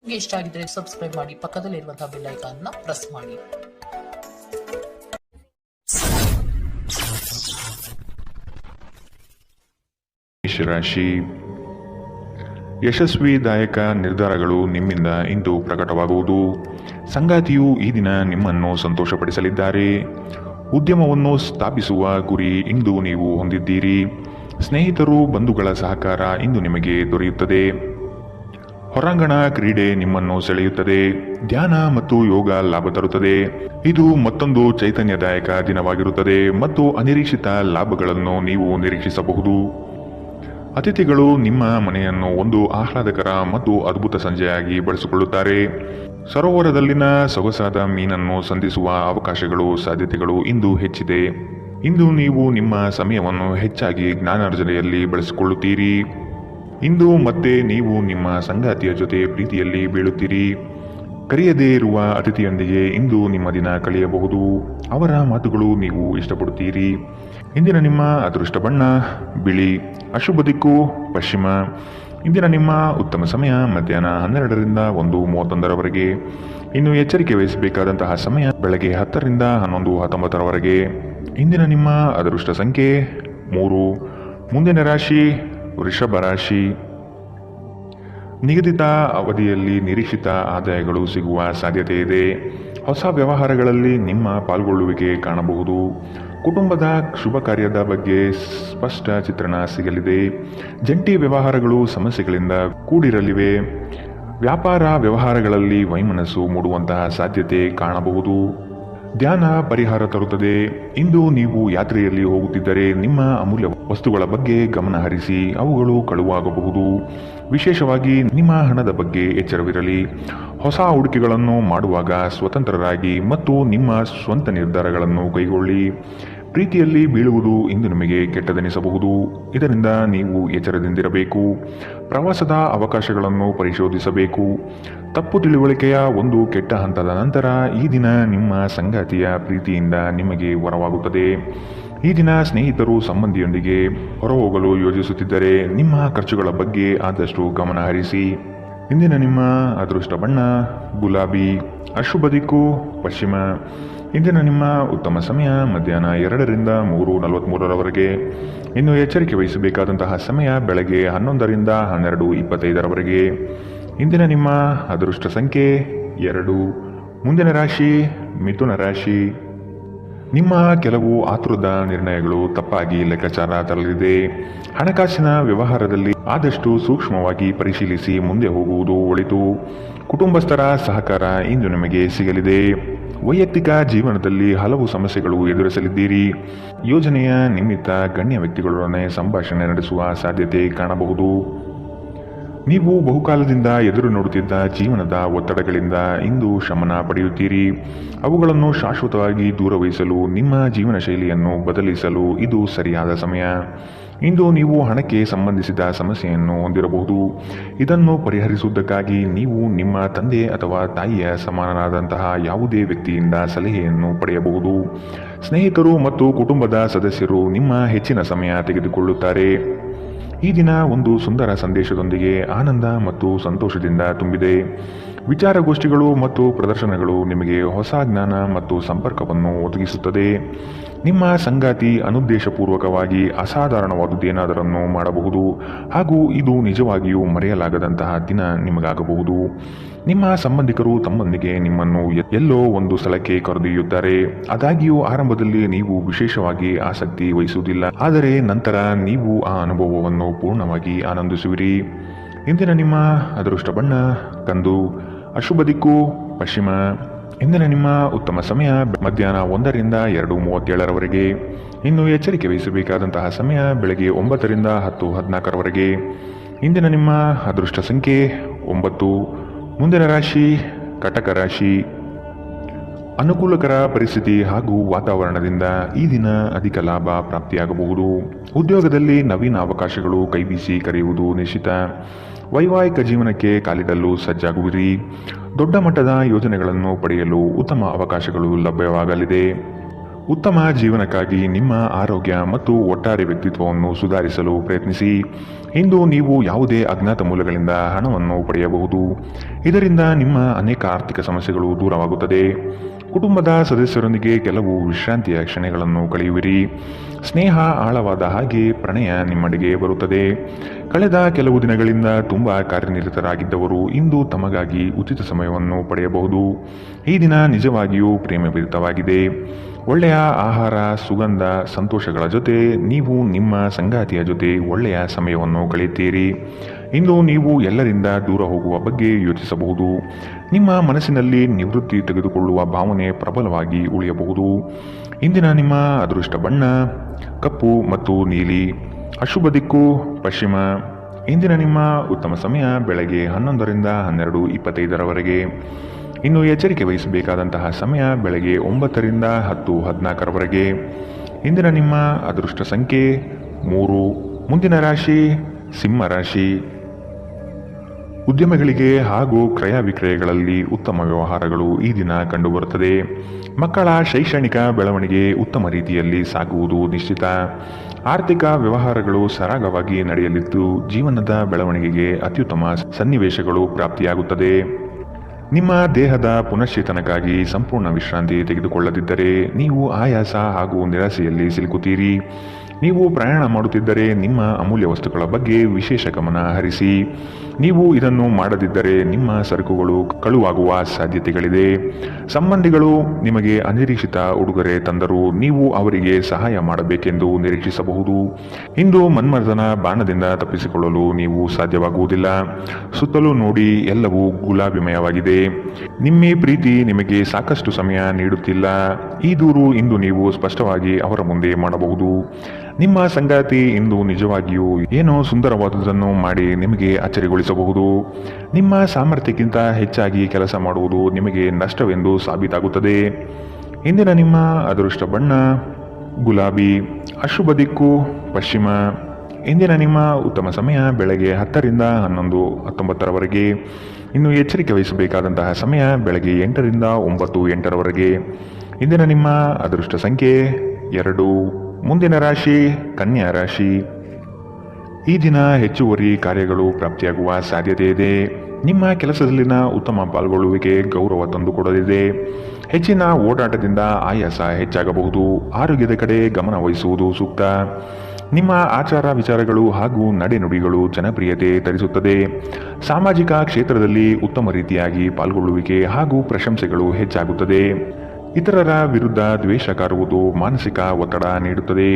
ನಿಮಗೆ ಇಷ್ಟ ಆಗಿದ್ರೆ ಸಬ್ಸ್ಕ್ರೈಬ್ ಮಾಡಿ, ಪಕ್ಕದಲ್ಲಿರುವಂತಹ ಬೆಲ್ ಐಕಾನ್ ನ ಪ್ರೆಸ್ ಮಾಡಿ. ರಾಶಿ ಯಶಸ್ವಿದಾಯಕ ನಿರ್ಧಾರಗಳು ನಿಮ್ಮಿಂದ ಇಂದು ಪ್ರಕಟವಾಗುವುದು. ಸಂಗಾತಿಯು ಈ ದಿನ ನಿಮ್ಮನ್ನು ಸಂತೋಷಪಡಿಸಲಿದ್ದಾರೆ. ಉದ್ಯಮವನ್ನು ಸ್ಥಾಪಿಸುವ ಗುರಿ ಇಂದು ನೀವು ಹೊಂದಿದ್ದೀರಿ. ಸ್ನೇಹಿತರು, ಬಂಧುಗಳ ಸಹಕಾರ ಇಂದು ನಿಮಗೆ ದೊರೆಯುತ್ತದೆ. ಹೊರಾಂಗಣ ಕ್ರೀಡೆ ನಿಮ್ಮನ್ನು ಸೆಳೆಯುತ್ತದೆ. ಧ್ಯಾನ ಮತ್ತು ಯೋಗ ಲಾಭ ತರುತ್ತದೆ. ಇದು ಮತ್ತೊಂದು ಚೈತನ್ಯದಾಯಕ ದಿನವಾಗಿರುತ್ತದೆ ಮತ್ತು ಅನಿರೀಕ್ಷಿತ ಲಾಭಗಳನ್ನು ನೀವು ನಿರೀಕ್ಷಿಸಬಹುದು. ಅತಿಥಿಗಳು ನಿಮ್ಮ ಮನೆಯನ್ನು ಒಂದು ಆಹ್ಲಾದಕರ ಮತ್ತು ಅದ್ಭುತ ಸಂಜೆಯಾಗಿ ಬಳಸಿಕೊಳ್ಳುತ್ತಾರೆ. ಸರೋವರದಲ್ಲಿನ ಸೊಗಸಾದ ಮೀನನ್ನು ಸಂಧಿಸುವ ಅವಕಾಶಗಳು, ಸಾಧ್ಯತೆಗಳು ಇಂದು ಹೆಚ್ಚಿದೆ. ಇಂದು ನೀವು ನಿಮ್ಮ ಸಮಯವನ್ನು ಹೆಚ್ಚಾಗಿ ಜ್ಞಾನಾರ್ಜನೆಯಲ್ಲಿ ಬಳಸಿಕೊಳ್ಳುತ್ತೀರಿ. ಇಂದು ಮತ್ತೆ ನೀವು ನಿಮ್ಮ ಸಂಗಾತಿಯ ಜೊತೆ ಪ್ರೀತಿಯಲ್ಲಿ ಬೀಳುತ್ತೀರಿ. ಕರೆಯದೇ ಇರುವ ಅತಿಥಿಯೊಂದಿಗೆ ಇಂದು ನಿಮ್ಮ ದಿನ ಕಳೆಯಬಹುದು. ಅವರ ಮಾತುಗಳು ನೀವು ಇಷ್ಟಪಡುತ್ತೀರಿ. ಇಂದಿನ ನಿಮ್ಮ ಅದೃಷ್ಟ ಬಣ್ಣ ಬಿಳಿ. ಅಶುಭ ದಿಕ್ಕು ಪಶ್ಚಿಮ. ಇಂದಿನ ನಿಮ್ಮ ಉತ್ತಮ ಸಮಯ ಮಧ್ಯಾಹ್ನ 12ರಿಂದ 1:31ರವರೆಗೆ. ಇನ್ನು ಎಚ್ಚರಿಕೆ ವಹಿಸಬೇಕಾದಂತಹ ಸಮಯ ಬೆಳಗ್ಗೆ 10ರಿಂದ 11:19ರವರೆಗೆ. ಇಂದಿನ ನಿಮ್ಮ ಅದೃಷ್ಟ ಸಂಖ್ಯೆ 3. ಮುಂದಿನ ರಾಶಿ ವೃಷಭ ರಾಶಿ. ನಿಗದಿತ ಅವಧಿಯಲ್ಲಿ ನಿರೀಕ್ಷಿತ ಆದಾಯಗಳು ಸಿಗುವ ಸಾಧ್ಯತೆ ಇದೆ. ಹೊಸ ವ್ಯವಹಾರಗಳಲ್ಲಿ ನಿಮ್ಮ ಪಾಲ್ಗೊಳ್ಳುವಿಕೆ ಕಾಣಬಹುದು. ಕುಟುಂಬದ ಶುಭ ಕಾರ್ಯದ ಬಗ್ಗೆ ಸ್ಪಷ್ಟ ಚಿತ್ರಣ ಸಿಗಲಿದೆ. ಜಂಟಿ ವ್ಯವಹಾರಗಳು ಸಮಸ್ಯೆಗಳಿಂದ ಕೂಡಿರಲಿವೆ. ವ್ಯಾಪಾರ ವ್ಯವಹಾರಗಳಲ್ಲಿ ವೈಮನಸ್ಸು ಮೂಡುವಂತಹ ಸಾಧ್ಯತೆ ಕಾಣಬಹುದು. ಧ್ಯಾನ ಪರಿಹಾರ ತರುತ್ತದೆ. ಇಂದು ನೀವು ಯಾತ್ರೆಯಲ್ಲಿ ಹೋಗುತ್ತಿದ್ದರೆ ನಿಮ್ಮ ಅಮೂಲ್ಯ ವಸ್ತುಗಳ ಬಗ್ಗೆ ಗಮನ ಹರಿಸಿ. ಅವುಗಳು ಕಳುವಾಗಬಹುದು. ವಿಶೇಷವಾಗಿ ನಿಮ್ಮ ಹಣದ ಬಗ್ಗೆ ಎಚ್ಚರವಿರಲಿ. ಹೊಸ ಹೂಡಿಕೆಗಳನ್ನು ಮಾಡುವಾಗ ಸ್ವತಂತ್ರರಾಗಿ ಮತ್ತು ನಿಮ್ಮ ಸ್ವಂತ ನಿರ್ಧಾರಗಳನ್ನು ಕೈಗೊಳ್ಳಿ. ಪ್ರೀತಿಯಲ್ಲಿ ಬೀಳುವುದು ಇಂದು ನಿಮಗೆ ಕೆಟ್ಟದೆನಿಸಬಹುದು. ಇದರಿಂದ ನೀವು ಎಚ್ಚರದಿಂದಿರಬೇಕು. ಪ್ರವಾಸದ ಅವಕಾಶಗಳನ್ನು ಪರಿಶೋಧಿಸಬೇಕು. ತಪ್ಪು ತಿಳುವಳಿಕೆಯ ಒಂದು ಕೆಟ್ಟ ಹಂತದ ನಂತರ ಈ ದಿನ ನಿಮ್ಮ ಸಂಗಾತಿಯ ಪ್ರೀತಿಯಿಂದ ನಿಮಗೆ ವರವಾಗುತ್ತದೆ. ಈ ದಿನ ಸ್ನೇಹಿತರು ಸಂಬಂಧಿಯೊಂದಿಗೆ ಹೊರಹೋಗಲು ಯೋಜಿಸುತ್ತಿದ್ದರೆ ನಿಮ್ಮ ಖರ್ಚುಗಳ ಬಗ್ಗೆ ಆದಷ್ಟು ಗಮನ ಹರಿಸಿ. ಇಂದಿನ ನಿಮ್ಮ ಅದೃಷ್ಟ ಬಣ್ಣ ಗುಲಾಬಿ. ಅಶುಭ ದಿಕ್ಕು ಪಶ್ಚಿಮ. ಇಂದಿನ ನಿಮ್ಮ ಉತ್ತಮ ಸಮಯ ಮಧ್ಯಾಹ್ನ 2ರಿಂದ 3:43ರವರೆಗೆ. ಇನ್ನು ಎಚ್ಚರಿಕೆ ವಹಿಸಬೇಕಾದಂತಹ ಸಮಯ ಬೆಳಗ್ಗೆ 11ರಿಂದ 12:25ರವರೆಗೆ. ಇಂದಿನ ನಿಮ್ಮ ಅದೃಷ್ಟ ಸಂಖ್ಯೆ 2. ಮುಂದಿನ ರಾಶಿ ಮಿಥುನ ರಾಶಿ. ನಿಮ್ಮ ಕೆಲವು ಆತುರದ ನಿರ್ಣಯಗಳು ತಪ್ಪಾಗಿ ಲೆಕ್ಕಾಚಾರ ತರಲಿದೆ. ಹಣಕಾಸಿನ ವ್ಯವಹಾರದಲ್ಲಿ ಆದಷ್ಟು ಸೂಕ್ಷ್ಮವಾಗಿ ಪರಿಶೀಲಿಸಿ ಮುಂದೆ ಹೋಗುವುದು ಒಳಿತು. ಕುಟುಂಬಸ್ಥರ ಸಹಕಾರ ಇಂದು ನಿಮಗೆ ಸಿಗಲಿದೆ. ವೈಯಕ್ತಿಕ ಜೀವನದಲ್ಲಿ ಹಲವು ಸಮಸ್ಯೆಗಳು ಎದುರಿಸಲಿದ್ದೀರಿ. ಯೋಜನೆಯ ನಿಮಿತ್ತ ಗಣ್ಯ ವ್ಯಕ್ತಿಗಳೊಡನೆ ಸಂಭಾಷಣೆ ನಡೆಸುವ ಸಾಧ್ಯತೆ ಕಾಣಬಹುದು. ನೀವು ಬಹುಕಾಲದಿಂದ ಎದುರು ನೋಡುತ್ತಿದ್ದ ಜೀವನದ ಒತ್ತಡಗಳಿಂದ ಇಂದು ಶಮನ ಪಡೆಯುತ್ತೀರಿ. ಅವುಗಳನ್ನು ಶಾಶ್ವತವಾಗಿ ದೂರವಹಿಸಲು ನಿಮ್ಮ ಜೀವನ ಶೈಲಿಯನ್ನು ಬದಲಿಸಲು ಇದು ಸರಿಯಾದ ಸಮಯ. ಇಂದು ನೀವು ಹಣಕ್ಕೆ ಸಂಬಂಧಿಸಿದ ಸಮಸ್ಯೆಯನ್ನು ಹೊಂದಿರಬಹುದು. ಇದನ್ನು ಪರಿಹರಿಸುವುದಕ್ಕಾಗಿ ನೀವು ನಿಮ್ಮ ತಂದೆ ಅಥವಾ ತಾಯಿಯ ಸಮಾನನಾದಂತಹ ಯಾವುದೇ ವ್ಯಕ್ತಿಯಿಂದ ಸಲಹೆಯನ್ನು ಪಡೆಯಬಹುದು. ಸ್ನೇಹಿತರು ಮತ್ತು ಕುಟುಂಬದ ಸದಸ್ಯರು ನಿಮ್ಮ ಹೆಚ್ಚಿನ ಸಮಯ ತೆಗೆದುಕೊಳ್ಳುತ್ತಾರೆ. ಈ ದಿನ ಒಂದು ಸುಂದರ ಸಂದೇಶದೊಂದಿಗೆ ಆನಂದ ಮತ್ತು ಸಂತೋಷದಿಂದ ತುಂಬಿದೆ. ವಿಚಾರಗೋಷ್ಠಿಗಳು ಮತ್ತು ಪ್ರದರ್ಶನಗಳು ನಿಮಗೆ ಹೊಸ ಜ್ಞಾನ ಮತ್ತು ಸಂಪರ್ಕವನ್ನು ಒದಗಿಸುತ್ತದೆ. ನಿಮ್ಮ ಸಂಗಾತಿ ಅನುದ್ದೇಶಪೂರ್ವಕವಾಗಿ ಅಸಾಧಾರಣವಾದುದೇನಾದರನ್ನು ಮಾಡಬಹುದು ಹಾಗೂ ಇದು ನಿಜವಾಗಿಯೂ ಮರೆಯಲಾಗದಂತಹ ದಿನ ನಿಮಗಾಗಬಹುದು. ನಿಮ್ಮ ಸಂಬಂಧಿಕರು ತಮ್ಮೊಂದಿಗೆ ನಿಮ್ಮನ್ನು ಎಲ್ಲೋ ಒಂದು ಸ್ಥಳಕ್ಕೆ ಕರೆದೊಯ್ಯುತ್ತಾರೆ. ಆದಾಗ್ಯೂ ಆರಂಭದಲ್ಲಿ ನೀವು ವಿಶೇಷವಾಗಿ ಆಸಕ್ತಿ ವಹಿಸುವುದಿಲ್ಲ, ಆದರೆ ನಂತರ ನೀವು ಆ ಅನುಭವವನ್ನು ಪೂರ್ಣವಾಗಿ ಆನಂದಿಸುವಿರಿ. ಇಂದಿನ ನಿಮ್ಮ ಅದೃಷ್ಟ ಬಣ್ಣ ಕಂದು. ಅಶುಭ ದಿಕ್ಕು ಪಶ್ಚಿಮ. ಇಂದಿನ ನಿಮ್ಮ ಉತ್ತಮ ಸಮಯ ಮಧ್ಯಾಹ್ನ 1ರಿಂದ 2:37ರವರೆಗೆ. ಇನ್ನು ಎಚ್ಚರಿಕೆ ವಹಿಸಬೇಕಾದಂತಹ ಸಮಯ ಬೆಳಗ್ಗೆ 9ರಿಂದ 10:14ರವರೆಗೆ. ಇಂದಿನ ನಿಮ್ಮ ಅದೃಷ್ಟ ಸಂಖ್ಯೆ 9. ಮುಂದಿನ ರಾಶಿ ಕಟಕ ರಾಶಿ. ಅನುಕೂಲಕರ ಪರಿಸ್ಥಿತಿ ಹಾಗೂ ವಾತಾವರಣದಿಂದ ಈ ದಿನ ಅಧಿಕ ಲಾಭ ಪ್ರಾಪ್ತಿಯಾಗಬಹುದು. ಉದ್ಯೋಗದಲ್ಲಿ ನವೀನ ಅವಕಾಶಗಳು ಕೈಬೀಸಿ ಕರೆಯುವುದು ನಿಶ್ಚಿತ. ವೈವಾಹಿಕ ಜೀವನಕ್ಕೆ ಕಾಲಿಡಲು ಸಜ್ಜಾಗುವಿರಿ. ದೊಡ್ಡ ಮಟ್ಟದ ಯೋಜನೆಗಳನ್ನು ಪಡೆಯಲು ಉತ್ತಮ ಅವಕಾಶಗಳು ಲಭ್ಯವಾಗಲಿದೆ. ಉತ್ತಮ ಜೀವನಕ್ಕಾಗಿ ನಿಮ್ಮ ಆರೋಗ್ಯ ಮತ್ತು ಒಟ್ಟಾರೆ ವ್ಯಕ್ತಿತ್ವವನ್ನು ಸುಧಾರಿಸಲು ಪ್ರಯತ್ನಿಸಿ. ಇಂದು ನೀವು ಯಾವುದೇ ಅಜ್ಞಾತ ಮೂಲಗಳಿಂದ ಹಣವನ್ನು ಪಡೆಯಬಹುದು. ಇದರಿಂದ ನಿಮ್ಮ ಅನೇಕ ಆರ್ಥಿಕ ಸಮಸ್ಯೆಗಳು ದೂರವಾಗುತ್ತದೆ. ಕುಟುಂಬದ ಸದಸ್ಯರೊಂದಿಗೆ ಕೆಲವು ವಿಶ್ರಾಂತಿಯ ಕ್ಷಣಗಳನ್ನು ಕಳೆಯುವಿರಿ. ಸ್ನೇಹ ಆಳವಾದ ಹಾಗೆ ಪ್ರಣಯ ನಿಮ್ಮಡೆಗೆ ಬರುತ್ತದೆ. ಕಳೆದ ಕೆಲವು ದಿನಗಳಿಂದ ತುಂಬ ಕಾರ್ಯನಿರತರಾಗಿದ್ದವರು ಇಂದು ತಮಗಾಗಿ ಉಚಿತ ಸಮಯವನ್ನು ಪಡೆಯಬಹುದು. ಈ ದಿನ ನಿಜವಾಗಿಯೂ ಪ್ರೇಮಭರಿತವಾಗಿದೆ. ಒಳ್ಳೆಯ ಆಹಾರ, ಸುಗಂಧ, ಸಂತೋಷಗಳ ಜೊತೆ ನೀವು ನಿಮ್ಮ ಸಂಗಾತಿಯ ಜೊತೆ ಒಳ್ಳೆಯ ಸಮಯವನ್ನು ಕಳೆಯುತ್ತೀರಿ. ಇಂದು ನೀವು ಎಲ್ಲರಿಂದ ದೂರ ಹೋಗುವ ಬಗ್ಗೆ ಯೋಚಿಸಬಹುದು. ನಿಮ್ಮ ಮನಸ್ಸಿನಲ್ಲಿ ನಿವೃತ್ತಿ ತೆಗೆದುಕೊಳ್ಳುವ ಭಾವನೆ ಪ್ರಬಲವಾಗಿ ಉಳಿಯಬಹುದು. ಇಂದಿನ ನಿಮ್ಮ ಅದೃಷ್ಟ ಬಣ್ಣ ಕಪ್ಪು ಮತ್ತು ನೀಲಿ. ಅಶುಭ ದಿಕ್ಕು ಪಶ್ಚಿಮ. ಇಂದಿನ ನಿಮ್ಮ ಉತ್ತಮ ಸಮಯ ಬೆಳಗ್ಗೆ 11ರಿಂದ 12:25ರವರೆಗೆ. ಇನ್ನು ಎಚ್ಚರಿಕೆ ವಹಿಸಬೇಕಾದಂತಹ ಸಮಯ ಬೆಳಗ್ಗೆ 9ರಿಂದ 10:14ರವರೆಗೆ. ಇಂದಿನ ನಿಮ್ಮ ಅದೃಷ್ಟ ಸಂಖ್ಯೆ 3. ಮುಂದಿನ ರಾಶಿ ಸಿಂಹ ರಾಶಿ. ಉದ್ಯಮಗಳಿಗೆ ಹಾಗೂ ಕ್ರಯ ವಿಕ್ರಯಗಳಲ್ಲಿ ಉತ್ತಮ ವ್ಯವಹಾರಗಳು ಈ ದಿನ ಕಂಡುಬರುತ್ತದೆ. ಮಕ್ಕಳ ಶೈಕ್ಷಣಿಕ ಬೆಳವಣಿಗೆ ಉತ್ತಮ ರೀತಿಯಲ್ಲಿ ಸಾಗುವುದು ನಿಶ್ಚಿತ. ಆರ್ಥಿಕ ವ್ಯವಹಾರಗಳು ಸರಾಗವಾಗಿ ನಡೆಯಲಿದ್ದು ಜೀವನದ ಬೆಳವಣಿಗೆಗೆ ಅತ್ಯುತ್ತಮ ಸನ್ನಿವೇಶಗಳು ಪ್ರಾಪ್ತಿಯಾಗುತ್ತದೆ. ನಿಮ್ಮ ದೇಹದ ಪುನಶ್ಚೇತನಕ್ಕಾಗಿ ಸಂಪೂರ್ಣ ವಿಶ್ರಾಂತಿ ತೆಗೆದುಕೊಳ್ಳದಿದ್ದರೆ ನೀವು ಆಯಾಸ ಹಾಗೂ ನಿರಾಸೆಯಲ್ಲಿ ಸಿಲುಕುತ್ತೀರಿ. ನೀವು ಪ್ರಯಾಣ ಮಾಡುತ್ತಿದ್ದರೆ ನಿಮ್ಮ ಅಮೂಲ್ಯ ವಸ್ತುಗಳ ಬಗ್ಗೆ ವಿಶೇಷ ಗಮನ ಹರಿಸಿ. ನೀವು ಇದನ್ನು ಮಾಡದಿದ್ದರೆ ನಿಮ್ಮ ಸರಕುಗಳು ಕಳುವಾಗುವ ಸಾಧ್ಯತೆಗಳಿದೆ. ಸಂಬಂಧಿಗಳು ನಿಮಗೆ ಅನಿರೀಕ್ಷಿತ ಉಡುಗೊರೆ ತಂದರೂ ನೀವು ಅವರಿಗೆ ಸಹಾಯ ಮಾಡಬೇಕೆಂದು ನಿರೀಕ್ಷಿಸಬಹುದು. ಇಂದು ಮನ್ಮಥನ ಬಾಣದಿಂದ ತಪ್ಪಿಸಿಕೊಳ್ಳಲು ನೀವು ಸಾಧ್ಯವಾಗುವುದಿಲ್ಲ. ಸುತ್ತಲೂ ನೋಡಿ, ಎಲ್ಲವೂ ಗುಲಾಬಿಮಯವಾಗಿದೆ. ನಿಮ್ಮ ಪ್ರೀತಿ ನಿಮಗೆ ಸಾಕಷ್ಟು ಸಮಯ ನೀಡುತ್ತಿಲ್ಲ. ಈ ದೂರು ಇಂದು ನೀವು ಸ್ಪಷ್ಟವಾಗಿ ಅವರ ಮುಂದೆ ಮಾಡಬಹುದು. ನಿಮ್ಮ ಸಂಗಾತಿ ಇಂದು ನಿಜವಾಗಿಯೂ ಏನೋ ಸುಂದರವಾದುದನ್ನು ಮಾಡಿ ನಿಮಗೆ ಅಚ್ಚರಿಗೊಳಿಸಬಹುದು. ನಿಮ್ಮ ಸಾಮರ್ಥ್ಯಕ್ಕಿಂತ ಹೆಚ್ಚಾಗಿ ಕೆಲಸ ಮಾಡುವುದು ನಿಮಗೆ ನಷ್ಟವೆಂದು ಸಾಬೀತಾಗುತ್ತದೆ. ಇಂದಿನ ನಿಮ್ಮ ಅದೃಷ್ಟ ಬಣ್ಣ ಗುಲಾಬಿ. ಅಶುಭ ದಿಕ್ಕು ಪಶ್ಚಿಮ. ಇಂದಿನ ನಿಮ್ಮ ಉತ್ತಮ ಸಮಯ ಬೆಳಗ್ಗೆ 10ರಿಂದ 11:19ರವರೆಗೆ. ಇನ್ನು ಎಚ್ಚರಿಕೆ ವಹಿಸಬೇಕಾದಂತಹ ಸಮಯ ಬೆಳಗ್ಗೆ 8ರಿಂದ 9:08ರವರೆಗೆ. ಇಂದಿನ ನಿಮ್ಮ ಅದೃಷ್ಟ ಸಂಖ್ಯೆ 2. ಮುಂದಿನ ರಾಶಿ ಕನ್ಯಾ ರಾಶಿ. ಈ ದಿನ ಹೆಚ್ಚುವರಿ ಕಾರ್ಯಗಳು ಪ್ರಾಪ್ತಿಯಾಗುವ ಸಾಧ್ಯತೆ ಇದೆ. ನಿಮ್ಮ ಕೆಲಸದಲ್ಲಿನ ಉತ್ತಮ ಪಾಲ್ಗೊಳ್ಳುವಿಕೆ ಗೌರವ ತಂದುಕೊಡಲಿದೆ. ಹೆಚ್ಚಿನ ಓಡಾಟದಿಂದ ಆಯಾಸ ಹೆಚ್ಚಾಗಬಹುದು. ಆರೋಗ್ಯದ ಕಡೆ ಗಮನ ವಹಿಸುವುದು ಸೂಕ್ತ. ನಿಮ್ಮ ಆಚಾರ ವಿಚಾರಗಳು ಹಾಗೂ ನಡೆನುಡಿಗಳು ಜನಪ್ರಿಯತೆ ತರಿಸುತ್ತದೆ. ಸಾಮಾಜಿಕ ಕ್ಷೇತ್ರದಲ್ಲಿ ಉತ್ತಮ ರೀತಿಯಾಗಿ ಪಾಲ್ಗೊಳ್ಳುವಿಕೆ ಹಾಗೂ ಪ್ರಶಂಸೆಗಳು ಹೆಚ್ಚಾಗುತ್ತದೆ. ಇತರರ ವಿರುದ್ಧ ದ್ವೇಷ ಕಾರುವುದು ಮಾನಸಿಕ ಒತ್ತಡ ನೀಡುತ್ತದೆ.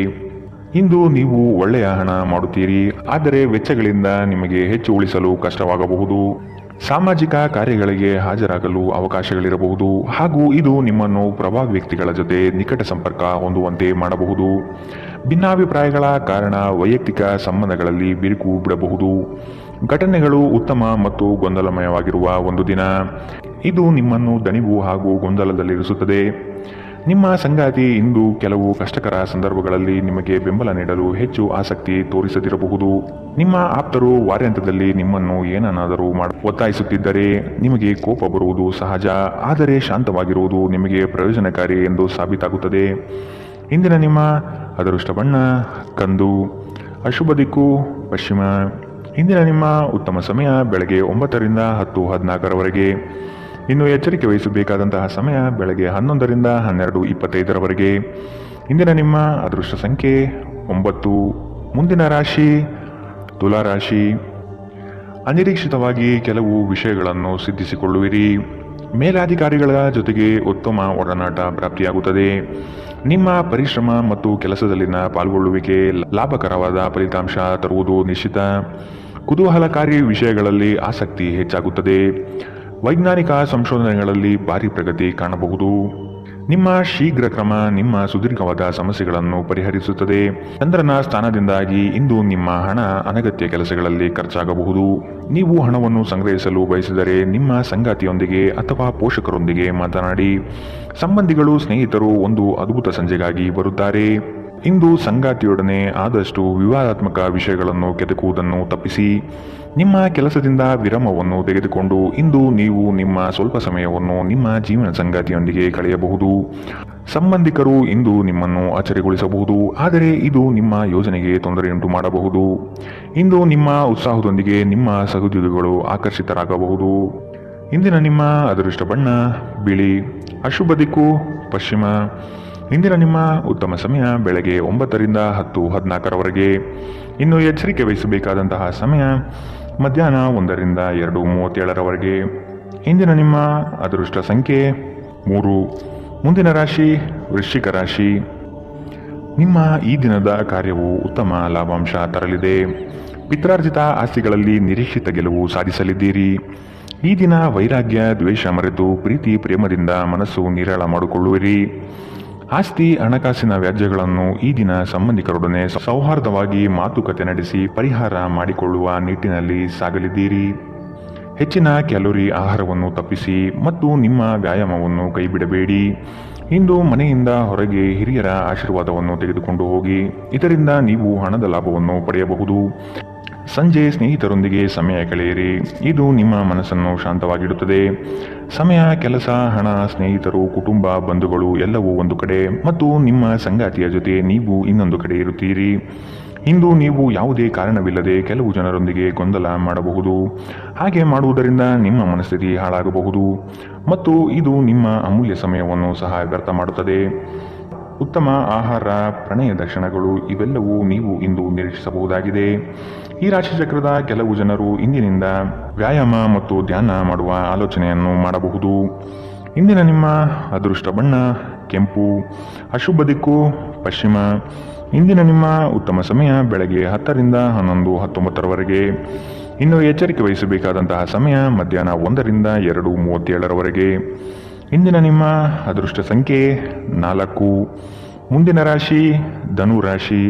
ಇಂದು ನೀವು ಒಳ್ಳೆಯ ಹಣ ಮಾಡುತ್ತೀರಿ, ಆದರೆ ವೆಚ್ಚಗಳಿಂದ ನಿಮಗೆ ಹೆಚ್ಚು ಉಳಿಸಲು ಕಷ್ಟವಾಗಬಹುದು. ಸಾಮಾಜಿಕ ಕಾರ್ಯಗಳಿಗೆ ಹಾಜರಾಗಲು ಅವಕಾಶಗಳಿರಬಹುದು ಹಾಗೂ ಇದು ನಿಮ್ಮನ್ನು ಪ್ರಭಾವಿ ವ್ಯಕ್ತಿಗಳ ಜೊತೆ ನಿಕಟ ಸಂಪರ್ಕ ಹೊಂದುವಂತೆ ಮಾಡಬಹುದು. ಭಿನ್ನಾಭಿಪ್ರಾಯಗಳ ಕಾರಣ ವೈಯಕ್ತಿಕ ಸಂಬಂಧಗಳಲ್ಲಿ ಬಿರುಕು ಬಿಡಬಹುದು. ಘಟನೆಗಳು ಉತ್ತಮ ಮತ್ತು ಗೊಂದಲಮಯವಾಗಿರುವ ಒಂದು ದಿನ. ಇದು ನಿಮ್ಮನ್ನು ದಣಿವು ಹಾಗೂ ಗೊಂದಲದಲ್ಲಿರಿಸುತ್ತದೆ. ನಿಮ್ಮ ಸಂಗಾತಿ ಇಂದು ಕೆಲವು ಕಷ್ಟಕರ ಸಂದರ್ಭಗಳಲ್ಲಿ ನಿಮಗೆ ಬೆಂಬಲ ನೀಡಲು ಹೆಚ್ಚು ಆಸಕ್ತಿ ತೋರಿಸದಿರಬಹುದು. ನಿಮ್ಮ ಆಪ್ತರು ವಾರಾಂತ್ಯದಲ್ಲಿ ನಿಮ್ಮನ್ನು ಏನನ್ನಾದರೂ ಒತ್ತಾಯಿಸುತ್ತಿದ್ದರೆ ನಿಮಗೆ ಕೋಪ ಬರುವುದು ಸಹಜ, ಆದರೆ ಶಾಂತವಾಗಿರುವುದು ನಿಮಗೆ ಪ್ರಯೋಜನಕಾರಿ ಎಂದು ಸಾಬೀತಾಗುತ್ತದೆ. ಇಂದಿನ ನಿಮ್ಮ ಅದೃಷ್ಟ ಬಣ್ಣ ಕಂದು. ಅಶುಭ ದಿಕ್ಕು ಪಶ್ಚಿಮ. ಇಂದಿನ ನಿಮ್ಮ ಉತ್ತಮ ಸಮಯ ಬೆಳಗ್ಗೆ 9ರಿಂದ 10:14ರವರೆಗೆ. ಇನ್ನು ಎಚ್ಚರಿಕೆ ವಹಿಸಬೇಕಾದಂತಹ ಸಮಯ ಬೆಳಗ್ಗೆ 11ರಿಂದ 12:25ರವರೆಗೆ. ಇಂದಿನ ನಿಮ್ಮ ಅದೃಷ್ಟ ಸಂಖ್ಯೆ 9. ಮುಂದಿನ ರಾಶಿ ತುಲಾರಾಶಿ. ಅನಿರೀಕ್ಷಿತವಾಗಿ ಕೆಲವು ವಿಷಯಗಳನ್ನು ಸಿದ್ಧಿಸಿಕೊಳ್ಳುವಿರಿ. ಮೇಲಾಧಿಕಾರಿಗಳ ಜೊತೆಗೆ ಉತ್ತಮ ಒಡನಾಟ ಪ್ರಾಪ್ತಿಯಾಗುತ್ತದೆ. ನಿಮ್ಮ ಪರಿಶ್ರಮ ಮತ್ತು ಕೆಲಸದಲ್ಲಿನ ಪಾಲ್ಗೊಳ್ಳುವಿಕೆ ಲಾಭಕರವಾದ ಫಲಿತಾಂಶ ತರುವುದು ನಿಶ್ಚಿತ. ಕುತೂಹಲಕಾರಿ ವಿಷಯಗಳಲ್ಲಿ ಆಸಕ್ತಿ ಹೆಚ್ಚಾಗುತ್ತದೆ. ವೈಜ್ಞಾನಿಕ ಸಂಶೋಧನೆಗಳಲ್ಲಿ ಭಾರಿ ಪ್ರಗತಿ ಕಾಣಬಹುದು. ನಿಮ್ಮ ಶೀಘ್ರ ಕ್ರಮ ನಿಮ್ಮ ಸುದೀರ್ಘವಾದ ಸಮಸ್ಯೆಗಳನ್ನು ಪರಿಹರಿಸುತ್ತದೆ. ಚಂದ್ರನ ಸ್ಥಾನದಿಂದಾಗಿ ಇಂದು ನಿಮ್ಮ ಹಣ ಅನಗತ್ಯ ಕೆಲಸಗಳಲ್ಲಿ ಖರ್ಚಾಗಬಹುದು. ನೀವು ಹಣವನ್ನು ಸಂಗ್ರಹಿಸಲು ಬಯಸಿದರೆ ನಿಮ್ಮ ಸಂಗಾತಿಯೊಂದಿಗೆ ಅಥವಾ ಪೋಷಕರೊಂದಿಗೆ ಮಾತನಾಡಿ. ಸಂಬಂಧಿಗಳು ಸ್ನೇಹಿತರು ಒಂದು ಅದ್ಭುತ ಸಂಜೆಗಾಗಿ ಬರುತ್ತಾರೆ. ಇಂದು ಸಂಗಾತಿಯೊಡನೆ ಆದಷ್ಟು ವಿವಾದಾತ್ಮಕ ವಿಷಯಗಳನ್ನು ಕೆದಕುವುದನ್ನು ತಪ್ಪಿಸಿ ನಿಮ್ಮ ಕೆಲಸದಿಂದ ವಿರಾಮವನ್ನು ತೆಗೆದುಕೊಂಡು ಇಂದು ನೀವು ನಿಮ್ಮ ಸ್ವಲ್ಪ ಸಮಯವನ್ನು ನಿಮ್ಮ ಜೀವನ ಸಂಗಾತಿಯೊಂದಿಗೆ ಕಳೆಯಬಹುದು. ಸಂಬಂಧಿಕರು ಇಂದು ನಿಮ್ಮನ್ನು ಅಚ್ಚರಿಗೊಳಿಸಬಹುದು, ಆದರೆ ಇದು ನಿಮ್ಮ ಯೋಜನೆಗೆ ತೊಂದರೆಯುಂಟು ಮಾಡಬಹುದು. ಇಂದು ನಿಮ್ಮ ಉತ್ಸಾಹದೊಂದಿಗೆ ನಿಮ್ಮ ಸಹೋದ್ಯೋಗಿಗಳು ಆಕರ್ಷಿತರಾಗಬಹುದು. ಇಂದಿನ ನಿಮ್ಮ ಅದೃಷ್ಟ ಬಣ್ಣ ಬಿಳಿ. ಅಶುಭ ದಿಕ್ಕು ಪಶ್ಚಿಮ. ಇಂದಿನ ನಿಮ್ಮ ಉತ್ತಮ ಸಮಯ ಬೆಳಗ್ಗೆ 9ರಿಂದ 10:14ರವರೆಗೆ. ಇನ್ನು ಎಚ್ಚರಿಕೆ ವಹಿಸಬೇಕಾದಂತಹ ಸಮಯ ಮಧ್ಯಾಹ್ನ 1ರಿಂದ 2:37ರವರೆಗೆ. ಇಂದಿನ ನಿಮ್ಮ ಅದೃಷ್ಟ ಸಂಖ್ಯೆ 3. ಮುಂದಿನ ರಾಶಿ ವೃಶ್ಚಿಕ ರಾಶಿ. ನಿಮ್ಮ ಈ ದಿನದ ಕಾರ್ಯವು ಉತ್ತಮ ಲಾಭಾಂಶ ತರಲಿದೆ. ಪಿತ್ರಾರ್ಜಿತ ಆಸ್ತಿಗಳಲ್ಲಿ ನಿರೀಕ್ಷಿತ ಗೆಲುವು ಸಾಧಿಸಲಿದ್ದೀರಿ. ಈ ದಿನ ವೈರಾಗ್ಯ ದ್ವೇಷ ಮರೆತು ಪ್ರೀತಿ ಪ್ರೇಮದಿಂದ ಮನಸ್ಸು ನಿರಾಳ ಮಾಡಿಕೊಳ್ಳುವಿರಿ. ಆಸ್ತಿ ಹಣಕಾಸಿನ ವ್ಯಾಜ್ಯಗಳನ್ನು ಈ ದಿನ ಸಂಬಂಧಿಕರೊಡನೆ ಸೌಹಾರ್ದವಾಗಿ ಮಾತುಕತೆ ನಡೆಸಿ ಪರಿಹಾರ ಮಾಡಿಕೊಳ್ಳುವ ನಿಟ್ಟಿನಲ್ಲಿ ಸಾಗಲಿದ್ದೀರಿ. ಹೆಚ್ಚಿನ ಕ್ಯಾಲೋರಿ ಆಹಾರವನ್ನು ತಪ್ಪಿಸಿ ಮತ್ತು ನಿಮ್ಮ ವ್ಯಾಯಾಮವನ್ನು ಕೈಬಿಡಬೇಡಿ. ಇಂದು ಮನೆಯಿಂದ ಹೊರಗೆ ಹಿರಿಯರ ಆಶೀರ್ವಾದವನ್ನು ತೆಗೆದುಕೊಂಡು ಹೋಗಿ, ಇದರಿಂದ ನೀವು ಹಣದ ಲಾಭವನ್ನು ಪಡೆಯಬಹುದು. ಸಂಜೆ ಸ್ನೇಹಿತರೊಂದಿಗೆ ಸಮಯ ಕಳೆಯಿರಿ, ಇದು ನಿಮ್ಮ ಮನಸ್ಸನ್ನು ಶಾಂತವಾಗಿಡುತ್ತದೆ. ಸಮಯ, ಕೆಲಸ, ಹಣ, ಸ್ನೇಹಿತರು, ಕುಟುಂಬ, ಬಂಧುಗಳು ಎಲ್ಲವೂ ಒಂದು ಕಡೆ ಮತ್ತು ನಿಮ್ಮ ಸಂಗಾತಿಯ ಜೊತೆ ನೀವು ಇನ್ನೊಂದು ಕಡೆ ಇರುತ್ತೀರಿ. ಇಂದು ನೀವು ಯಾವುದೇ ಕಾರಣವಿಲ್ಲದೆ ಕೆಲವು ಜನರೊಂದಿಗೆ ಗೊಂದಲ ಮಾಡಬಹುದು. ಹಾಗೆ ಮಾಡುವುದರಿಂದ ನಿಮ್ಮ ಮನಸ್ಥಿತಿ ಹಾಳಾಗಬಹುದು ಮತ್ತು ಇದು ನಿಮ್ಮ ಅಮೂಲ್ಯ ಸಮಯವನ್ನು ಸಹ ವ್ಯರ್ಥ ಮಾಡುತ್ತದೆ. ಉತ್ತಮ ಆಹಾರ, ಪ್ರಣಯದ ಕ್ಷಣಗಳು ಇವೆಲ್ಲವೂ ನೀವು ಇಂದು ನಿರೀಕ್ಷಿಸಬಹುದಾಗಿದೆ. ಈ ರಾಶಿಚಕ್ರದ ಕೆಲವು ಜನರು ಇಂದಿನಿಂದ ವ್ಯಾಯಾಮ ಮತ್ತು ಧ್ಯಾನ ಮಾಡುವ ಆಲೋಚನೆಯನ್ನು ಮಾಡಬಹುದು. ಇಂದಿನ ನಿಮ್ಮ ಅದೃಷ್ಟ ಬಣ್ಣ ಕೆಂಪು. ಅಶುಭ ದಿಕ್ಕು ಪಶ್ಚಿಮ. ಇಂದಿನ ನಿಮ್ಮ ಉತ್ತಮ ಸಮಯ ಬೆಳಗ್ಗೆ 10ರಿಂದ 11:19ರವರೆಗೆ. ಇನ್ನು ಎಚ್ಚರಿಕೆ ವಹಿಸಬೇಕಾದಂತಹ ಸಮಯ ಮಧ್ಯಾಹ್ನ 1ರಿಂದ 2:37ರವರೆಗೆ. ಇಂದಿನ ನಿಮ್ಮ ಅದೃಷ್ಟ ಸಂಖ್ಯೆ 4. ಮುಂದಿನ ರಾಶಿ ಧನು ರಾಶಿ.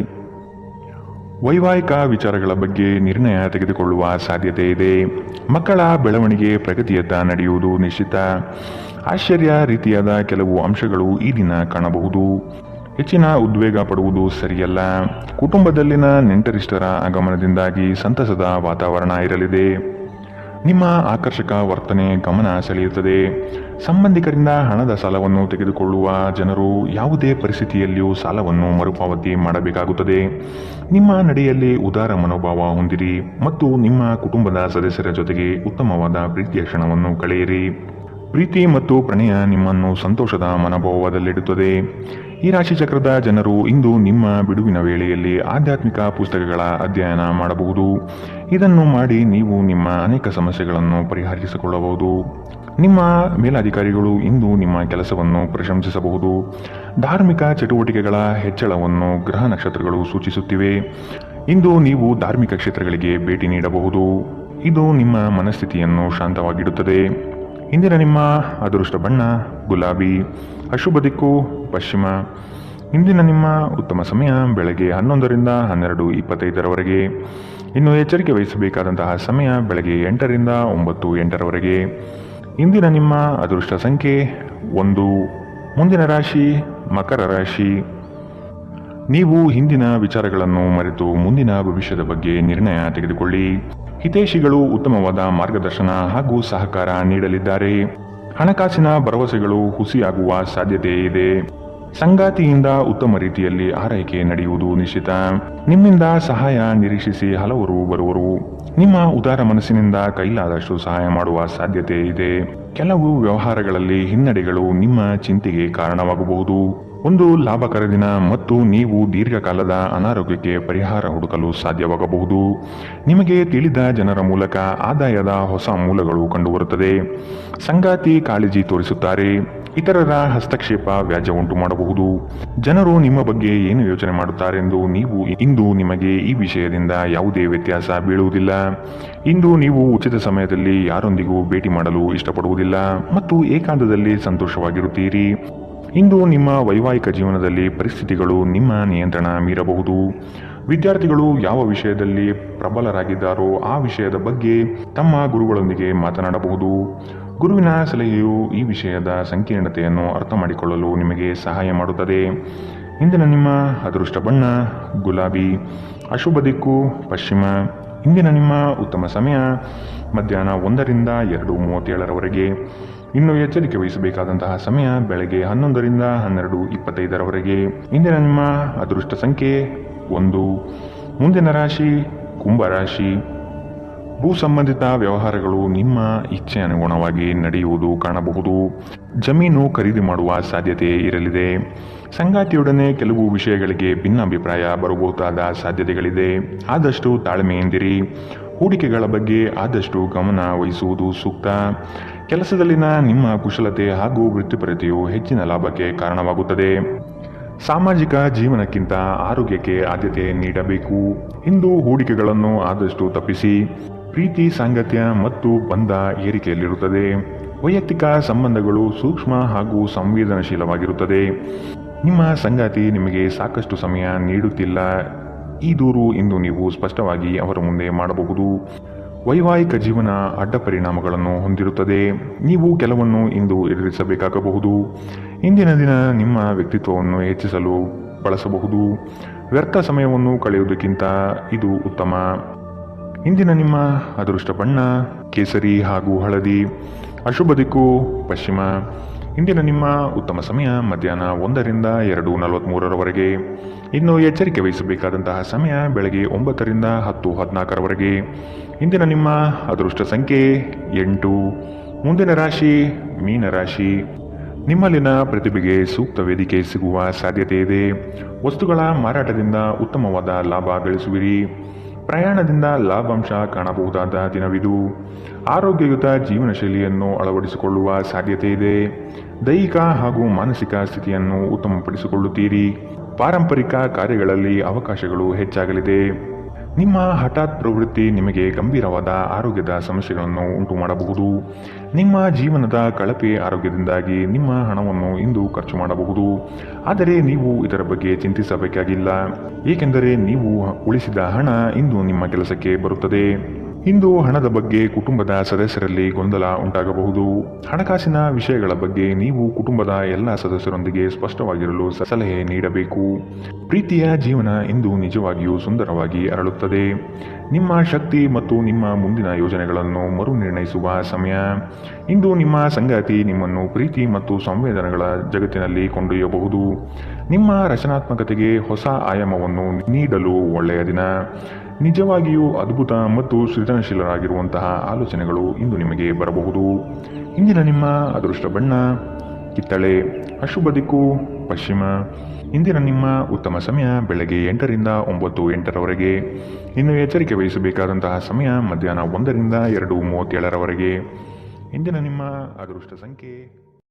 ವೈವಾಹಿಕ ವಿಚಾರಗಳ ಬಗ್ಗೆ ನಿರ್ಣಯ ತೆಗೆದುಕೊಳ್ಳುವ ಸಾಧ್ಯತೆ ಇದೆ. ಮಕ್ಕಳ ಬೆಳವಣಿಗೆ ಪ್ರಗತಿಯತ್ತ ನಡೆಯುವುದು ನಿಶ್ಚಿತ. ಆಶ್ಚರ್ಯ ರೀತಿಯಾದ ಕೆಲವು ಅಂಶಗಳು ಈ ದಿನ ಕಾಣಬಹುದು. ಹೆಚ್ಚಿನ ಉದ್ವೇಗ ಪಡುವುದು ಸರಿಯಲ್ಲ. ಕುಟುಂಬದಲ್ಲಿನ ನೆಂಟರಿಷ್ಟರ ಆಗಮನದಿಂದಾಗಿ ಸಂತಸದ ವಾತಾವರಣ ಇರಲಿದೆ. ನಿಮ್ಮ ಆಕರ್ಷಕ ವರ್ತನೆ ಗಮನ ಸೆಳೆಯುತ್ತದೆ. ಸಂಬಂಧಿಕರಿಂದ ಹಣದ ಸಾಲವನ್ನು ತೆಗೆದುಕೊಳ್ಳುವ ಜನರು ಯಾವುದೇ ಪರಿಸ್ಥಿತಿಯಲ್ಲಿಯೂ ಸಾಲವನ್ನು ಮರುಪಾವತಿ ಮಾಡಬೇಕಾಗುತ್ತದೆ. ನಿಮ್ಮ ನಡೆಯಲ್ಲಿ ಉದಾರ ಮನೋಭಾವ ಹೊಂದಿರಿ ಮತ್ತು ನಿಮ್ಮ ಕುಟುಂಬದ ಸದಸ್ಯರ ಜೊತೆಗೆ ಉತ್ತಮವಾದ ಪ್ರೀತಿಯ ಕ್ಷಣವನ್ನು ಕಳೆಯಿರಿ. ಪ್ರೀತಿ ಮತ್ತು ಪ್ರಣಯ ನಿಮ್ಮನ್ನು ಸಂತೋಷದ ಮನೋಭಾವದಲ್ಲಿಡುತ್ತದೆ. ಈ ರಾಶಿಚಕ್ರದ ಜನರು ಇಂದು ನಿಮ್ಮ ಬಿಡುವಿನ ವೇಳೆಯಲ್ಲಿ ಆಧ್ಯಾತ್ಮಿಕ ಪುಸ್ತಕಗಳ ಅಧ್ಯಯನ ಮಾಡಬಹುದು. ಇದನ್ನು ಮಾಡಿ ನೀವು ನಿಮ್ಮ ಅನೇಕ ಸಮಸ್ಯೆಗಳನ್ನು ಪರಿಹರಿಸಿಕೊಳ್ಳಬಹುದು. ನಿಮ್ಮ ಮೇಲಾಧಿಕಾರಿಗಳು ಇಂದು ನಿಮ್ಮ ಕೆಲಸವನ್ನು ಪ್ರಶಂಸಿಸಬಹುದು. ಧಾರ್ಮಿಕ ಚಟುವಟಿಕೆಗಳ ಹೆಚ್ಚಳವನ್ನು ಗ್ರಹ ನಕ್ಷತ್ರಗಳು ಸೂಚಿಸುತ್ತಿವೆ. ಇಂದು ನೀವು ಧಾರ್ಮಿಕ ಕ್ಷೇತ್ರಗಳಿಗೆ ಭೇಟಿ ನೀಡಬಹುದು. ಇದು ನಿಮ್ಮ ಮನಸ್ಥಿತಿಯನ್ನು ಶಾಂತವಾಗಿಡುತ್ತದೆ. ಇಂದಿನ ನಿಮ್ಮ ಅದೃಷ್ಟ ಬಣ್ಣ ಗುಲಾಬಿ. ಅಶುಭ ದಿಕ್ಕು ಪಶ್ಚಿಮ. ಇಂದಿನ ನಿಮ್ಮ ಉತ್ತಮ ಸಮಯ ಬೆಳಗ್ಗೆ 11ರಿಂದ 12:25ರವರೆಗೆ. ಇನ್ನು ಎಚ್ಚರಿಕೆ ವಹಿಸಬೇಕಾದಂತಹ ಸಮಯ ಬೆಳಗ್ಗೆ 8ರಿಂದ 9:08ರವರೆಗೆ. ಇಂದಿನ ನಿಮ್ಮ ಅದೃಷ್ಟ ಸಂಖ್ಯೆ 1. ಮುಂದಿನ ರಾಶಿ ಮಕರ ರಾಶಿ. ನೀವು ಹಿಂದಿನ ವಿಚಾರಗಳನ್ನು ಮರೆತು ಮುಂದಿನ ಭವಿಷ್ಯದ ಬಗ್ಗೆ ನಿರ್ಣಯ ತೆಗೆದುಕೊಳ್ಳಿ. ಹಿತೈಷಿಗಳು ಉತ್ತಮವಾದ ಮಾರ್ಗದರ್ಶನ ಹಾಗೂ ಸಹಕಾರ ನೀಡಲಿದ್ದಾರೆ. ಹಣಕಾಸಿನ ಭರವಸೆಗಳು ಹುಸಿಯಾಗುವ ಸಾಧ್ಯತೆ ಇದೆ. ಸಂಗಾತಿಯಿಂದ ಉತ್ತಮ ರೀತಿಯಲ್ಲಿ ಆರೈಕೆ ನಡೆಯುವುದು ನಿಶ್ಚಿತ. ನಿಮ್ಮಿಂದ ಸಹಾಯ ನಿರೀಕ್ಷಿಸಿ ಹಲವರು ಬರುವರು. ನಿಮ್ಮ ಉದಾರ ಮನಸ್ಸಿನಿಂದ ಕೈಲಾದಷ್ಟು ಸಹಾಯ ಮಾಡುವ ಸಾಧ್ಯತೆ ಇದೆ. ಕೆಲವು ವ್ಯವಹಾರಗಳಲ್ಲಿ ಹಿನ್ನಡೆಗಳು ನಿಮ್ಮ ಚಿಂತೆಗೆ ಕಾರಣವಾಗಬಹುದು. ಒಂದು ಲಾಭಕರ ದಿನ ಮತ್ತು ನೀವು ದೀರ್ಘಕಾಲದ ಅನಾರೋಗ್ಯಕ್ಕೆ ಪರಿಹಾರ ಹುಡುಕಲು ಸಾಧ್ಯವಾಗಬಹುದು. ನಿಮಗೆ ತಿಳಿದ ಜನರ ಮೂಲಕ ಆದಾಯದ ಹೊಸ ಮೂಲಗಳು ಕಂಡುಬರುತ್ತದೆ. ಸಂಗಾತಿ ಕಾಳಜಿ ತೋರಿಸುತ್ತಾರೆ. ಇತರರ ಹಸ್ತಕ್ಷೇಪ ವ್ಯಾಜ್ಯ ಉಂಟು ಮಾಡಬಹುದು. ಜನರು ನಿಮ್ಮ ಬಗ್ಗೆ ಏನು ಯೋಚನೆ ಮಾಡುತ್ತಾರೆಂದು ನೀವು ಇಂದು ನಿಮಗೆ ಈ ವಿಷಯದಿಂದ ಯಾವುದೇ ವ್ಯತ್ಯಾಸ ಬೀಳುವುದಿಲ್ಲ. ಇಂದು ನೀವು ಉಚಿತ ಸಮಯದಲ್ಲಿ ಯಾರೊಂದಿಗೂ ಭೇಟಿ ಮಾಡಲು ಇಷ್ಟಪಡುವುದಿಲ್ಲ ಮತ್ತು ಏಕಾಂತದಲ್ಲಿ ಸಂತೋಷವಾಗಿರುತ್ತೀರಿ. ಇಂದು ನಿಮ್ಮ ವೈವಾಹಿಕ ಜೀವನದಲ್ಲಿ ಪರಿಸ್ಥಿತಿಗಳು ನಿಮ್ಮ ನಿಯಂತ್ರಣ ಮೀರಬಹುದು. ವಿದ್ಯಾರ್ಥಿಗಳು ಯಾವ ವಿಷಯದಲ್ಲಿ ಪ್ರಬಲರಾಗಿದ್ದಾರೋ ಆ ವಿಷಯದ ಬಗ್ಗೆ ತಮ್ಮ ಗುರುಗಳೊಂದಿಗೆ ಮಾತನಾಡಬಹುದು. ಗುರುವಿನ ಸಲಹೆಯು ಈ ವಿಷಯದ ಸಂಕೀರ್ಣತೆಯನ್ನು ಅರ್ಥ ಮಾಡಿಕೊಳ್ಳಲು ನಿಮಗೆ ಸಹಾಯ ಮಾಡುತ್ತದೆ. ಇಂದಿನ ನಿಮ್ಮ ಅದೃಷ್ಟ ಬಣ್ಣ ಗುಲಾಬಿ. ಅಶುಭ ದಿಕ್ಕು ಪಶ್ಚಿಮ. ಇಂದಿನ ನಿಮ್ಮ ಉತ್ತಮ ಸಮಯ ಮಧ್ಯಾಹ್ನ 1ರಿಂದ 2:37ರವರೆಗೆ. ಇನ್ನು ಎಚ್ಚರಿಕೆ ವಹಿಸಬೇಕಾದಂತಹ ಸಮಯ ಬೆಳಗ್ಗೆ 11ರಿಂದ 12:25ರವರೆಗೆ. ಇಂದಿನ ನಿಮ್ಮ ಅದೃಷ್ಟ ಸಂಖ್ಯೆ 1. ಮುಂದಿನ ರಾಶಿ ಕುಂಭರಾಶಿ. ಭೂ ಸಂಬಂಧಿತ ವ್ಯವಹಾರಗಳು ನಿಮ್ಮ ಇಚ್ಛೆ ಅನುಗುಣವಾಗಿ ನಡೆಯುವುದು ಕಾಣಬಹುದು. ಜಮೀನು ಖರೀದಿ ಮಾಡುವ ಸಾಧ್ಯತೆ ಇರಲಿದೆ. ಸಂಗಾತಿಯೊಡನೆ ಕೆಲವು ವಿಷಯಗಳಿಗೆ ಭಿನ್ನಾಭಿಪ್ರಾಯ ಬರಬಹುದಾದ ಸಾಧ್ಯತೆಗಳಿದೆ. ಆದಷ್ಟು ತಾಳ್ಮೆಯಿಂದಿರಿ. ಹೂಡಿಕೆಗಳ ಬಗ್ಗೆ ಆದಷ್ಟು ಗಮನ ವಹಿಸುವುದು ಸೂಕ್ತ. ಕೆಲಸದಲ್ಲಿನ ನಿಮ್ಮ ಕುಶಲತೆ ಹಾಗೂ ವೃತ್ತಿಪರತೆಯು ಹೆಚ್ಚಿನ ಲಾಭಕ್ಕೆ ಕಾರಣವಾಗುತ್ತದೆ. ಸಾಮಾಜಿಕ ಜೀವನಕ್ಕಿಂತ ಆರೋಗ್ಯಕ್ಕೆ ಆದ್ಯತೆ ನೀಡಬೇಕು. ಇಂದು ಹೂಡಿಕೆಗಳನ್ನು ಆದಷ್ಟು ತಪ್ಪಿಸಿ. ಪ್ರೀತಿ ಸಾಂಗತ್ಯ ಮತ್ತು ಬಂಧ ಏರಿಕೆಯಲ್ಲಿರುತ್ತದೆ. ವೈಯಕ್ತಿಕ ಸಂಬಂಧಗಳು ಸೂಕ್ಷ್ಮ ಹಾಗೂ ಸಂವೇದನಶೀಲವಾಗಿರುತ್ತದೆ. ನಿಮ್ಮ ಸಂಗಾತಿ ನಿಮಗೆ ಸಾಕಷ್ಟು ಸಮಯ ನೀಡುತ್ತಿಲ್ಲ. ಈ ದೂರು ಇಂದು ನೀವು ಸ್ಪಷ್ಟವಾಗಿ ಅವರ ಮುಂದೆ ಮಾಡಬಹುದು. ವೈವಾಹಿಕ ಜೀವನ ಅಡ್ಡ ಪರಿಣಾಮಗಳನ್ನು ಹೊಂದಿರುತ್ತದೆ. ನೀವು ಕೆಲವನ್ನು ಇಂದು ಎದುರಿಸಬೇಕಾಗಬಹುದು. ಇಂದಿನ ದಿನ ನಿಮ್ಮ ವ್ಯಕ್ತಿತ್ವವನ್ನು ಹೆಚ್ಚಿಸಲು ಬಳಸಬಹುದು. ವ್ಯರ್ಥ ಸಮಯವನ್ನು ಕಳೆಯುವುದಕ್ಕಿಂತ ಇದು ಉತ್ತಮ. ಇಂದಿನ ನಿಮ್ಮ ಅದೃಷ್ಟ ಬಣ್ಣ ಕೇಸರಿ ಹಾಗೂ ಹಳದಿ. ಅಶುಭ ದಿಕ್ಕು ಪಶ್ಚಿಮ. ಇಂದಿನ ನಿಮ್ಮ ಉತ್ತಮ ಸಮಯ ಮಧ್ಯಾಹ್ನ 1ರಿಂದ 2:43ರವರೆಗೆ. ಇನ್ನು ಎಚ್ಚರಿಕೆ ವಹಿಸಬೇಕಾದಂತಹ ಸಮಯ ಬೆಳಗ್ಗೆ 9ರಿಂದ 10:14ರವರೆಗೆ. ಇಂದಿನ ನಿಮ್ಮ ಅದೃಷ್ಟ ಸಂಖ್ಯೆ 8. ಮುಂದಿನ ರಾಶಿ ಮೀನರಾಶಿ. ನಿಮ್ಮಲ್ಲಿನ ಪ್ರತಿಭೆಗೆ ಸೂಕ್ತ ವೇದಿಕೆ ಸಿಗುವ ಸಾಧ್ಯತೆ ಇದೆ. ವಸ್ತುಗಳ ಮಾರಾಟದಿಂದ ಉತ್ತಮವಾದ ಲಾಭ ಗಳಿಸುವಿರಿ. ಪ್ರಯಾಣದಿಂದ ಲಾಭಾಂಶ ಕಾಣಬಹುದಾದ ದಿನವಿದು. ಆರೋಗ್ಯಯುತ ಜೀವನ ಶೈಲಿಯನ್ನು ಅಳವಡಿಸಿಕೊಳ್ಳುವ ಸಾಧ್ಯತೆ ಇದೆ. ದೈಹಿಕ ಹಾಗೂ ಮಾನಸಿಕ ಸ್ಥಿತಿಯನ್ನು ಉತ್ತಮಪಡಿಸಿಕೊಳ್ಳುತ್ತೀರಿ. ಪಾರಂಪರಿಕ ಕಾರ್ಯಗಳಲ್ಲಿ ಅವಕಾಶಗಳು ಹೆಚ್ಚಾಗಲಿದೆ. ನಿಮ್ಮ ಹಠಾತ್ ಪ್ರವೃತ್ತಿ ನಿಮಗೆ ಗಂಭೀರವಾದ ಆರೋಗ್ಯದ ಸಮಸ್ಯೆಗಳನ್ನು ಉಂಟು ಮಾಡಬಹುದು. ನಿಮ್ಮ ಜೀವನದ ಕಳಪೆ ಆರೋಗ್ಯದಿಂದಾಗಿ ನಿಮ್ಮ ಹಣವನ್ನು ಇಂದು ಖರ್ಚು ಮಾಡಬಹುದು. ಆದರೆ ನೀವು ಇದರ ಬಗ್ಗೆ ಚಿಂತಿಸಬೇಕಾಗಿಲ್ಲ, ಏಕೆಂದರೆ ನೀವು ಉಳಿಸಿದ ಹಣ ಇಂದು ನಿಮ್ಮ ಕೆಲಸಕ್ಕೆ ಬರುತ್ತದೆ. ಇಂದು ಹಣದ ಬಗ್ಗೆ ಕುಟುಂಬದ ಸದಸ್ಯರಲ್ಲಿ ಗೊಂದಲ ಉಂಟಾಗಬಹುದು. ಹಣಕಾಸಿನ ವಿಷಯಗಳ ಬಗ್ಗೆ ನೀವು ಕುಟುಂಬದ ಎಲ್ಲ ಸದಸ್ಯರೊಂದಿಗೆ ಸ್ಪಷ್ಟವಾಗಿರಲು ಸಲಹೆ ನೀಡಬೇಕು. ಪ್ರೀತಿಯ ಜೀವನ ಇಂದು ನಿಜವಾಗಿಯೂ ಸುಂದರವಾಗಿ ಅರಳುತ್ತದೆ. ನಿಮ್ಮ ಶಕ್ತಿ ಮತ್ತು ನಿಮ್ಮ ಮುಂದಿನ ಯೋಜನೆಗಳನ್ನು ಮರು ನಿರ್ಣಯಿಸುವ ಸಮಯ. ಇಂದು ನಿಮ್ಮ ಸಂಗಾತಿ ನಿಮ್ಮನ್ನು ಪ್ರೀತಿ ಮತ್ತು ಸಂವೇದನೆಗಳ ಜಗತ್ತಿನಲ್ಲಿ ಕೊಂಡೊಯ್ಯಬಹುದು. ನಿಮ್ಮ ರಚನಾತ್ಮಕತೆಗೆ ಹೊಸ ಆಯಾಮವನ್ನು ನೀಡಲು ಒಳ್ಳೆಯ ದಿನ. ನಿಜವಾಗಿಯೂ ಅದ್ಭುತ ಮತ್ತು ಸೃಜನಶೀಲರಾಗಿರುವಂತಹ ಆಲೋಚನೆಗಳು ಇಂದು ನಿಮಗೆ ಬರಬಹುದು. ಇಂದಿನ ನಿಮ್ಮ ಅದೃಷ್ಟ ಬಣ್ಣ ಕಿತ್ತಳೆ. ಅಶುಭ ದಿಕ್ಕು ಪಶ್ಚಿಮ. ಇಂದಿನ ನಿಮ್ಮ ಉತ್ತಮ ಸಮಯ ಬೆಳಗ್ಗೆ 8ರಿಂದ 9:08ರವರೆಗೆ. ಇನ್ನು ಎಚ್ಚರಿಕೆ ವಹಿಸಬೇಕಾದಂತಹ ಸಮಯ ಮಧ್ಯಾಹ್ನ 1ರಿಂದ 2:37ರವರೆಗೆ. ಇಂದಿನ ನಿಮ್ಮ ಅದೃಷ್ಟ ಸಂಖ್ಯೆ